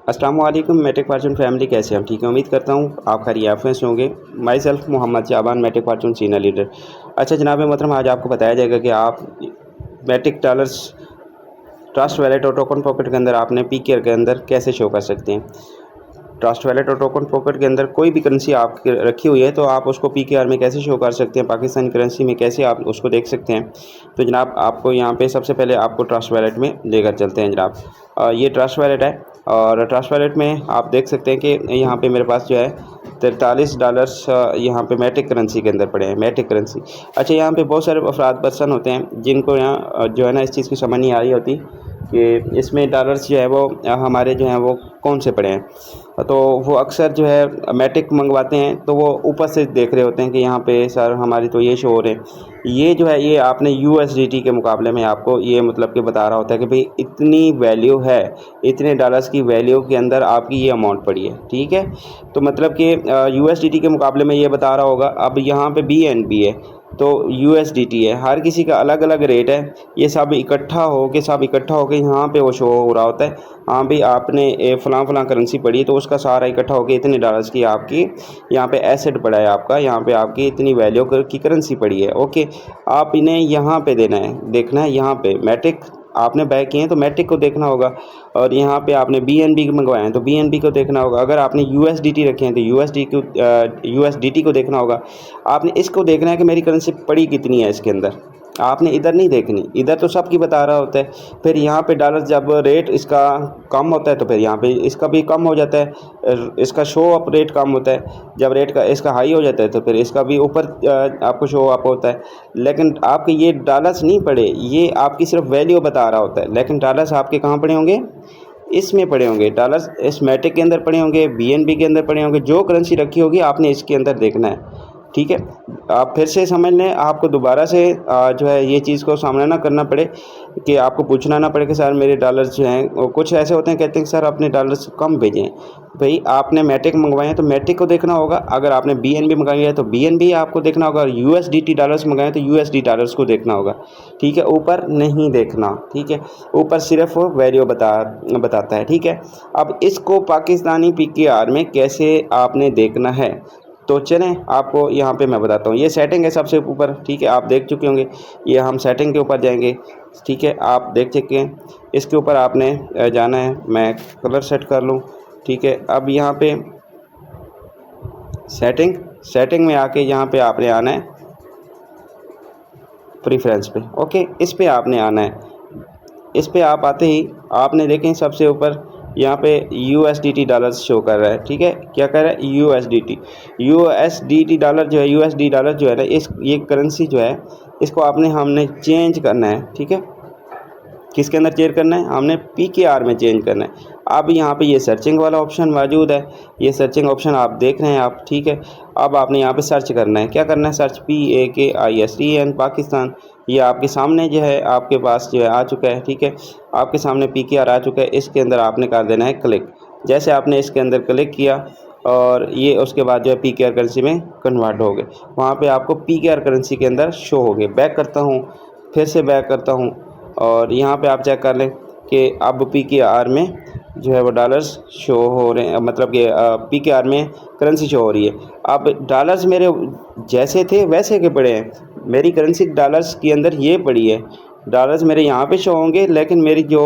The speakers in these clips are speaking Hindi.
अस्सलाम वालेकुम मेट्रिक फॉर्चून फैमिली, कैसे हम ठीक है। उम्मीद करता हूँ आप खैरियत से होंगे। My self Mohammed Jaban, metric fortune senior leader. अच्छा जनाब मोहतरम, आज आपको बताया जाएगा कि आप मेट्रिक डॉलर्स ट्रस्ट वैलेट और टोकन पॉकेट के अंदर आपने पीकेआर के अंदर कैसे शो कर सकते हैं। ट्रस्ट वैलेट और टोकन पॉकेट के अंदर कोई भी करेंसी आपकी रखी हुई है तो आप उसको पीकेआर में कैसे शो कर सकते हैं, पाकिस्तानी करेंसी में कैसे आप उसको देख सकते हैं। तो जनाब आपको यहाँ पे सबसे पहले आपको ट्रस्ट वैलेट में लेकर चलते हैं जनाब। ये ट्रस्ट वैलेट है और ट्रस्ट वैलेट में आप देख सकते हैं कि यहाँ पे मेरे पास जो है $43 यहाँ पे मेट्रिक करेंसी के अंदर पड़े हैं, मेट्रिक करेंसी। अच्छा, यहाँ पे बहुत सारे अफराद पर्सन होते हैं जिनको यहाँ जो है ना इस चीज़ की समझ नहीं आ रही होती कि इसमें डॉलर्स जो है वो हमारे जो हैं वो कौन से पड़े हैं। तो वो अक्सर जो है मैट्रिक मंगवाते हैं तो वो ऊपर से देख रहे होते हैं कि यहाँ पे सर हमारी तो ये शो हो रहे हैं। ये जो है ये आपने USDT के मुकाबले में आपको ये मतलब कि बता रहा होता है कि भाई इतनी वैल्यू है, इतने डॉलर्स की वैल्यू के अंदर आपकी ये अमाउंट पड़ी है, ठीक है। तो मतलब कि USDT के मुकाबले में ये बता रहा होगा। अब यहाँ पे BNB है तो USDT है, हर किसी का अलग अलग रेट है। ये सब इकट्ठा हो के यहाँ पे वो शो हो रहा होता है। हाँ भाई आपने फ़लाँ करेंसी पड़ी तो उसका सारा इकट्ठा होकर इतने डॉलर्स की आपकी यहाँ पे एसेट पड़ा है, आपका यहाँ पे आपकी इतनी वैल्यू की करेंसी पड़ी है। ओके, आप इन्हें यहाँ पे देखना है यहाँ पे मैट्रिक आपने बाय किए हैं तो मैट्रिक को देखना होगा। और यहाँ पे आपने BNB मंगवाए हैं तो BNB को देखना होगा। अगर आपने USDT रखे हैं तो USDT को देखना होगा। आपने इसको देखना है कि मेरी करेंसी पड़ी कितनी है इसके अंदर। आपने इधर नहीं देखनी, इधर तो सबकी बता रहा होता है। फिर यहाँ पे डॉलर जब रेट इसका कम होता है तो फिर यहाँ पे इसका भी कम हो जाता है, इसका शो अप रेट कम होता है। जब रेट का इसका हाई हो जाता है तो फिर इसका भी ऊपर आपको शो अप होता है। लेकिन आपके ये डॉलर्स नहीं पड़े, ये आपकी सिर्फ वैल्यू बता रहा होता है। लेकिन डॉलर्स आपके कहाँ पड़े होंगे, इसमें पड़े होंगे। डॉलर्स इस मैट्रिक के अंदर पड़े होंगे, BNB के अंदर पड़े होंगे। जो करेंसी रखी होगी आपने इसके अंदर देखना है, ठीक है। आप फिर से समझ लें, आपको दोबारा से जो है ये चीज़ को सामना ना करना पड़े कि आपको पूछना ना पड़े कि सर मेरे डॉलर्स जो हैं, कुछ ऐसे होते हैं कहते हैं कि सर अपने डॉलर्स कम भेजें। भाई आपने मैट्रिक मंगवाए हैं तो मैट्रिक को देखना होगा। अगर आपने BNB मंगाई है तो BNB आपको देखना होगा। और USDT डॉलर्स मंगाए तो USD डॉलर्स को देखना होगा, ठीक है। ऊपर नहीं देखना, ठीक है। ऊपर सिर्फ वैल्यू बताता है, ठीक है। अब इसको पाकिस्तानी PKR में कैसे आपने देखना है तो चलें आपको यहाँ पे मैं बताता हूँ। ये सेटिंग है सबसे ऊपर, ठीक है। आप देख चुके होंगे, ये हम सेटिंग के ऊपर जाएंगे, ठीक है। आप देख चुके हैं, इसके ऊपर आपने जाना है। मैं कलर सेट कर लूँ, ठीक है। अब यहाँ पे सेटिंग में आके यहाँ पे आपने आना है प्रीफ्रेंस पे। ओके, इस पे आपने आना है। इस पे आप आते ही आपने देखें सबसे ऊपर यहाँ पे USDT डॉलर्स शो कर रहा है, ठीक है। क्या कर रहा है, USDT डॉलर जो है, USD डॉलर जो है ना, ये करेंसी जो है इसको हमने चेंज करना है, ठीक है। किसके अंदर चेंज करना है, हमने PKR में चेंज करना है। अब यहाँ पे ये सर्चिंग वाला ऑप्शन मौजूद है, ये सर्चिंग ऑप्शन आप देख रहे हैं आप, ठीक है। अब आपने यहाँ पे सर्च करना है। क्या करना है, सर्च PAKISTN पाकिस्तान। ये आपके सामने जो है आपके पास जो है आ चुका है, ठीक है। आपके सामने PKR आ चुका है। इसके अंदर आपने कर देना है क्लिक। जैसे आपने इसके अंदर क्लिक किया और ये उसके बाद जो है PKR करेंसी में कन्वर्ट हो गए। वहाँ पे आपको PKR करेंसी के अंदर शो हो गए। बैक करता हूँ, फिर से बैक करता हूँ और यहाँ पे आप चेक कर लें कि अब PKR में जो है वो डॉलर्स शो हो रहे हैं, मतलब कि PKR में करेंसी शो हो रही है। अब डॉलर्स मेरे जैसे थे वैसे के पड़े हैं, मेरी करेंसी डॉलर्स के अंदर ये पड़ी है। डॉलर्स मेरे यहाँ पे शो होंगे, लेकिन मेरी जो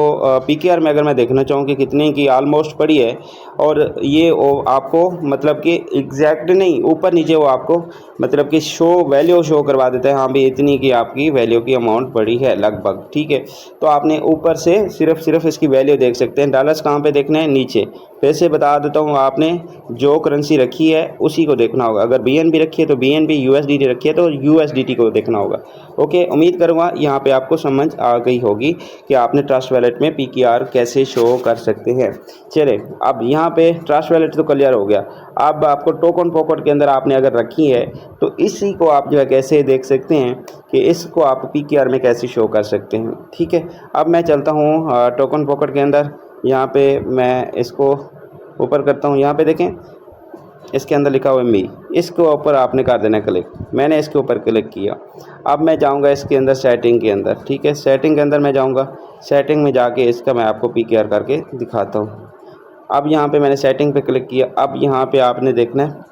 PKR में अगर मैं देखना चाहूँ कि कितने की ऑलमोस्ट पड़ी है, और ये आपको मतलब कि एग्जैक्ट नहीं, ऊपर नीचे वो आपको मतलब कि वैल्यू शो करवा देता है। हाँ भाई इतनी की आपकी वैल्यू की अमाउंट पड़ी है लगभग, ठीक है। तो आपने ऊपर से सिर्फ इसकी वैल्यू देख सकते हैं। डॉलर्स कहाँ पे देखना है, नीचे। फिर से बता देता हूँ, आपने जो करेंसी रखी है उसी को देखना होगा। अगर BNB रखी है तो BNB, USDT रखी है तो USDT को देखना होगा। ओके, उम्मीद करूँगा यहाँ पे आपको समझ आ गई होगी कि आपने ट्रस्ट वैलेट में PKR कैसे शो कर सकते हैं। चले, अब यहाँ पे ट्रस्ट वैलेट तो क्लियर हो गया। अब आपको टोकन पॉकेट के अंदर आपने अगर रखी है तो इसी को आप जो है कैसे देख सकते हैं कि इसको आप PKR में कैसे शो कर सकते हैं, ठीक है। अब मैं चलता हूँ टोकन पॉकेट के अंदर। यहाँ पे मैं इसको ऊपर करता हूँ। यहाँ पे देखें, इसके अंदर लिखा हुआ है मी, इसके ऊपर आपने कर देना क्लिक। मैंने इसके ऊपर क्लिक किया। अब मैं जाऊंगा इसके अंदर सेटिंग के अंदर, ठीक है। सेटिंग के अंदर मैं जाऊंगा। सेटिंग में जाके इसका मैं आपको PKR करके दिखाता हूँ। अब यहाँ पे मैंने सेटिंग पे क्लिक किया। अब यहाँ पे आपने देखना है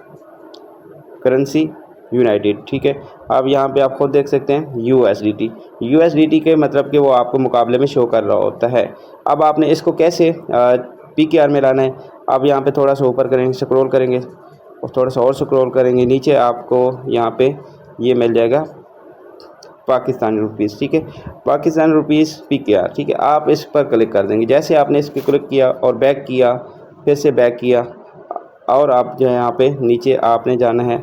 करेंसी यूनाइटेड, ठीक है। अब यहाँ पे आप खुद देख सकते हैं यूएसडीटी के मतलब कि वो आपको मुकाबले में शो कर रहा होता है। अब आपने इसको कैसे पीकेआर में लाना है। अब यहाँ पे थोड़ा सा ऊपर करेंगे, स्क्रॉल करेंगे और थोड़ा सा और स्क्रॉल करेंगे नीचे, आपको यहाँ पे ये मिल जाएगा पाकिस्तानी रुपीज़, ठीक है। पाकिस्तानी रुपीज़ पीकेआर, ठीक है। आप इस पर क्लिक कर देंगे। जैसे आपने इस पर क्लिक किया और बैक किया, फिर से बैक किया, और आप जो है यहाँ पे नीचे आपने जाना है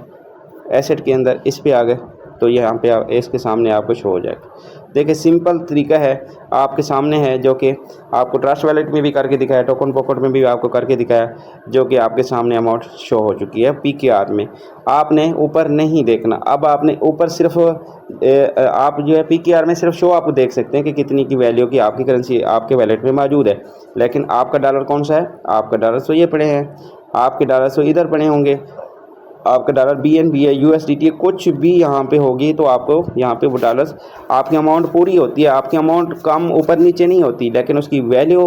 एसेट के अंदर, इस पे आ गए तो यहाँ पे इसके सामने आपको शो हो जाएगा। देखिए सिंपल तरीका है आपके सामने है, जो कि आपको ट्रस्ट वैलेट में भी करके दिखाया, टोकन पॉकेट में भी आपको करके दिखाया, जो कि आपके सामने अमाउंट शो हो चुकी है पीकेआर में। आपने ऊपर नहीं देखना। अब आपने ऊपर सिर्फ आप जो है पीकेआर में सिर्फ शो आप देख सकते हैं कि कितनी की वैल्यू की आपकी करेंसी आपके वैलेट में मौजूद है, लेकिन आपका डॉलर कौन सा है, आपका डॉलर तो ये पड़े हैं, आपके डॉलर तो इधर पड़े होंगे, आपका डॉलर बीएनबी है, यूएसडीटी है, कुछ भी यहाँ पे होगी तो आपको यहाँ पे वो डॉलर्स आपकी अमाउंट पूरी होती है। आपकी अमाउंट कम ऊपर नीचे नहीं होती, लेकिन उसकी वैल्यू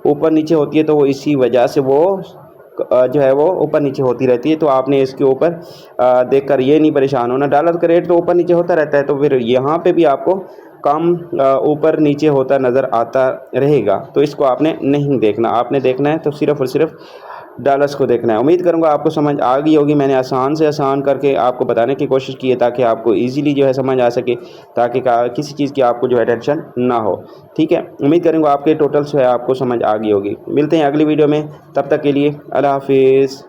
ऊपर नीचे होती है, तो वो इसी वजह से वो जो है वो ऊपर नीचे होती रहती है। तो आपने इसके ऊपर देखकर ये नहीं परेशान होना। डॉलर का रेट तो ऊपर नीचे होता रहता है, तो फिर यहाँ पे भी आपको कम ऊपर नीचे होता नज़र आता रहेगा, तो इसको आपने नहीं देखना। आपने देखना है तो सिर्फ़ और सिर्फ डॉलर्स को देखना है। उम्मीद करूंगा आपको समझ आ गई होगी। मैंने आसान से आसान करके आपको बताने की कोशिश की है, ताकि आपको इजीली जो है समझ आ सके, ताकि किसी चीज़ की आपको जो है टेंशन ना हो, ठीक है। उम्मीद करूंगा आपके टोटल जो है आपको समझ आ गई होगी। मिलते हैं अगली वीडियो में, तब तक के लिए अल्लाह हाफिज़।